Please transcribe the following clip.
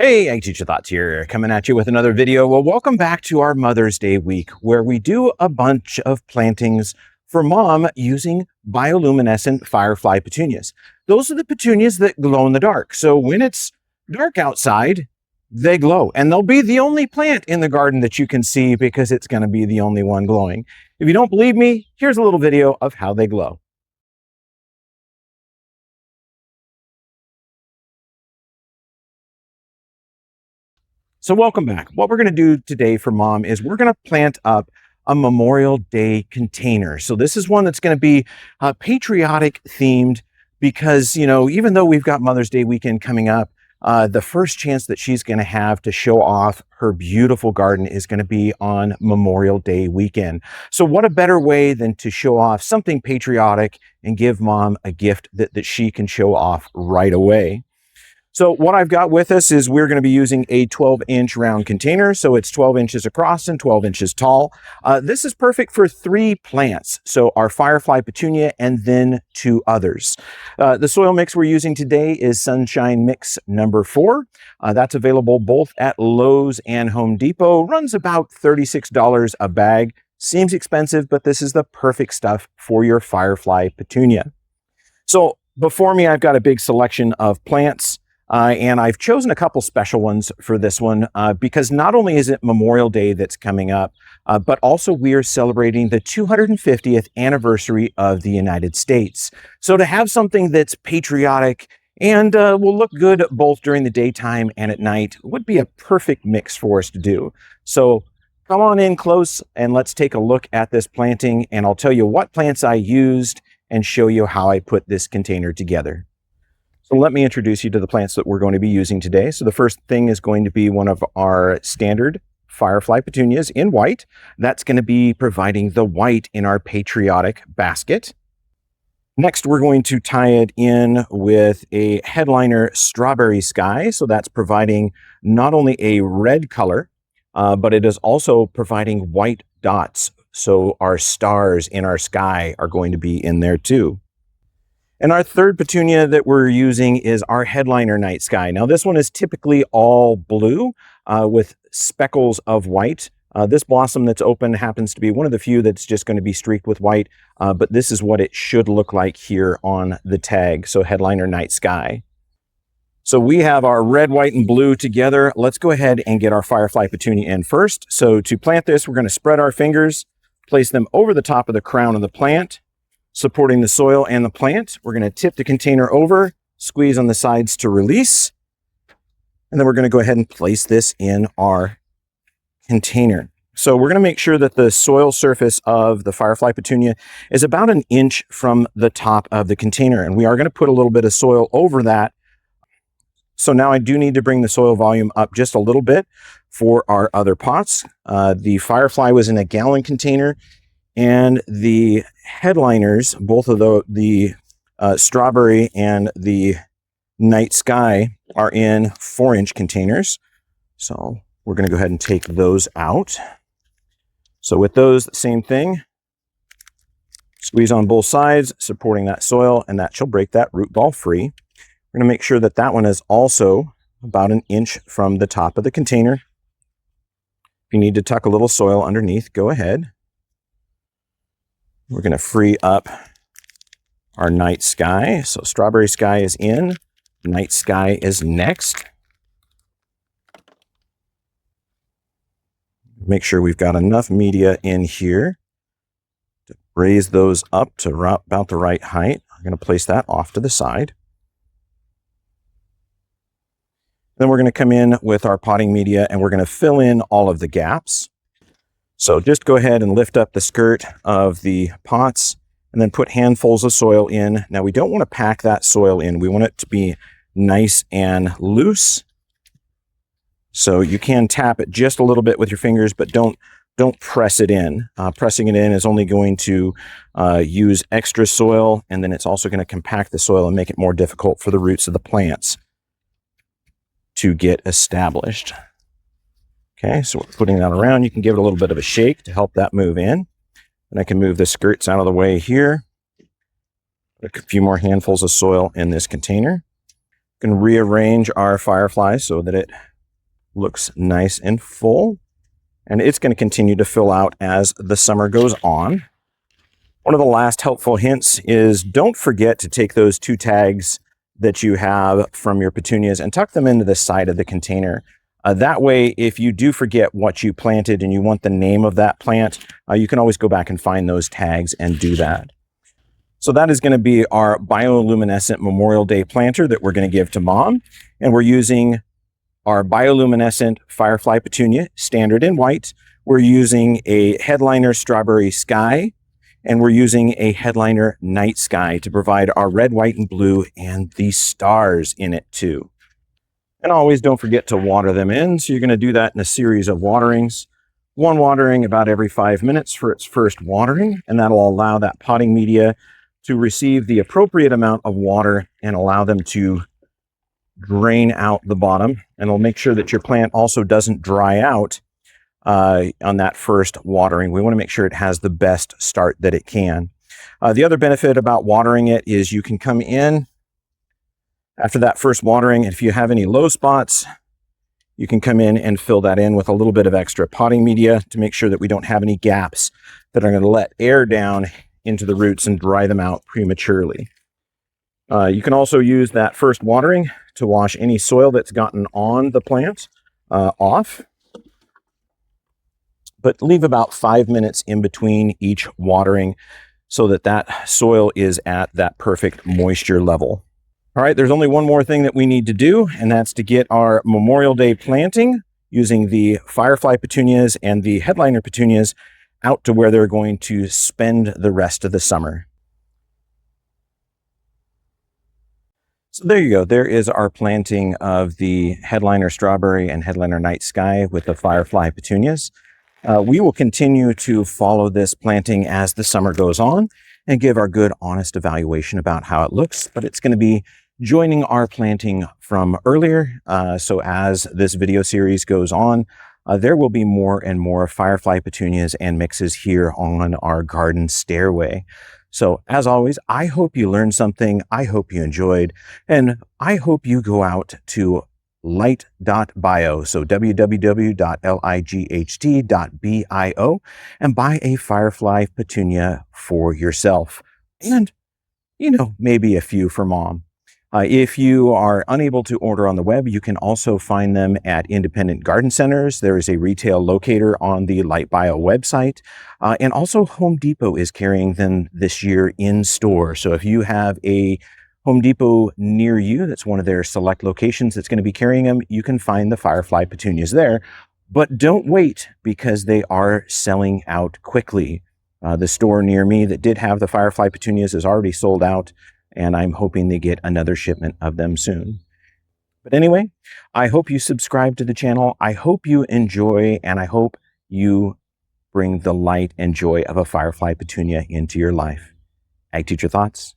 Hey, I Teach Your Thoughts here, coming at you with another video. Well, welcome back to our Mother's Day week, where we do a bunch of plantings for Mom using bioluminescent Firefly petunias. Those are the petunias that glow in the dark. So when it's dark outside, they glow. And they'll be the only plant in the garden that you can see because it's going to be the only one glowing. If you don't believe me, here's a little video of how they glow. So welcome back. What we're going to do today for Mom is we're going to plant up a Memorial Day container. So this is one that's going to be patriotic themed because, you know, even though we've got Mother's Day weekend coming up, the first chance that she's going to have to show off her beautiful garden is going to be on Memorial Day weekend. So what a better way than to show off something patriotic and give Mom a gift that she can show off right away. So what I've got with us is we're going to be using a 12-inch round container. So it's 12 inches across and 12 inches tall. This is perfect for 3 plants. So our Firefly Petunia and then 2 others. The soil mix we're using today is Sunshine Mix number 4. That's available both at Lowe's and Home Depot. Runs about $36 a bag. Seems expensive, but this is the perfect stuff for your Firefly Petunia. So before me, I've got a big selection of plants. And I've chosen a couple special ones for this one because not only is it Memorial Day that's coming up, but also we are celebrating the 250th anniversary of the United States. So to have something that's patriotic and will look good both during the daytime and at night would be a perfect mix for us to do. So come on in close and let's take a look at this planting, and I'll tell you what plants I used and show you how I put this container together. So let me introduce you to the plants that we're going to be using today. So the first thing is going to be one of our standard Firefly Petunias in white. That's going to be providing the white in our patriotic basket. Next, we're going to tie it in with a headliner Strawberry Sky. So that's providing not only a red color, but it is also providing white dots. So our stars in our sky are going to be in there too. And our third petunia that we're using is our headliner Night Sky. Now this one is typically all blue with speckles of white. This blossom that's open happens to be one of the few that's just going to be streaked with white, but this is what it should look like here on the tag. So headliner Night Sky. So we have our red, white, and blue together. Let's go ahead and get our Firefly Petunia in first. So to plant this, we're going to spread our fingers, place them over the top of the crown of the plant, supporting the soil and the plant. We're going to tip the container over, squeeze on the sides to release, and then we're going to go ahead and place this in our container. So we're going to make sure that the soil surface of the Firefly Petunia is about 1 inch from the top of the container, and we are going to put a little bit of soil over that. So now I do need to bring the soil volume up just a little bit for our other pots. The Firefly was in a gallon container, and the headliners, both of the Strawberry and the Night Sky, are in 4-inch containers. So we're going to go ahead and take those out. So with those, same thing. Squeeze on both sides, supporting that soil, and that shall break that root ball free. We're going to make sure that that one is also about 1 inch from the top of the container. If you need to tuck a little soil underneath, go ahead. We're going to free up our Night Sky. So Strawberry Sky is in, Night Sky is next. Make sure we've got enough media in here to raise those up to about the right height. I'm going to place that off to the side. Then we're going to come in with our potting media and we're going to fill in all of the gaps. So just go ahead and lift up the skirt of the pots and then put handfuls of soil in. Now we don't want to pack that soil in. We want it to be nice and loose. So you can tap it just a little bit with your fingers, but don't press it in. Pressing it in is only going to use extra soil, and then it's also going to compact the soil and make it more difficult for the roots of the plants to get established. Okay, so we're putting that around. You can give it a little bit of a shake to help that move in. And I can move the skirts out of the way here. Put a few more handfuls of soil in this container. We can rearrange our Firefly so that it Looks nice and full, and it's going to continue to fill out as the summer goes on. One of the last helpful hints is don't forget to take those 2 tags that you have from your petunias and tuck them into the side of the container. That way, if you do forget what you planted and you want the name of that plant, you can always go back and find those tags and do that. So that is going to be our bioluminescent Memorial Day planter that we're going to give to Mom. And we're using our bioluminescent Firefly Petunia, standard in white. We're using a headliner Strawberry Sky, and we're using a headliner Night Sky to provide our red, white, and blue and the stars in it too. And always don't forget to water them in. So you're going to do that in a series of waterings. One watering about every 5 minutes for its first watering, and that'll allow that potting media to receive the appropriate amount of water and allow them to drain out the bottom. And it'll make sure that your plant also doesn't dry out on that first watering. We want to make sure it has the best start that it can. The other benefit about watering it is you can come in after that first watering, and if you have any low spots, you can come in and fill that in with a little bit of extra potting media to make sure that we don't have any gaps that are going to let air down into the roots and dry them out prematurely. You can also use that first watering to wash any soil that's gotten on the plant off. But leave about 5 minutes in between each watering so that that soil is at that perfect moisture level. All right, there's only one more thing that we need to do, and that's to get our Memorial Day planting using the Firefly Petunias and the Headliner Petunias out to where they're going to spend the rest of the summer. So there you go. There is our planting of the Headliner Strawberry and Headliner Night Sky with the Firefly Petunias. We will continue to follow this planting as the summer goes on and give our good, honest evaluation about how it looks. But it's going to be joining our planting from earlier. So as this video series goes on, there will be more and more Firefly Petunias and mixes here on our garden stairway. So as always, I hope you learned something. I hope you enjoyed, and I hope you go out to light.bio, so www.light.bio, and buy a Firefly Petunia for yourself. And, maybe a few for Mom. If you are unable to order on the web, you can also find them at independent garden centers. There is a retail locator on the LightBio website. And also Home Depot is carrying them this year in store. So if you have a Home Depot near you, that's one of their select locations that's going to be carrying them, you can find the Firefly Petunias there. But don't wait, because they are selling out quickly. The store near me that did have the Firefly Petunias is already sold out, and I'm hoping they get another shipment of them soon. But anyway, I hope you subscribe to the channel. I hope you enjoy, and I hope you bring the light and joy of a Firefly Petunia into your life. Ag Teacher Thoughts.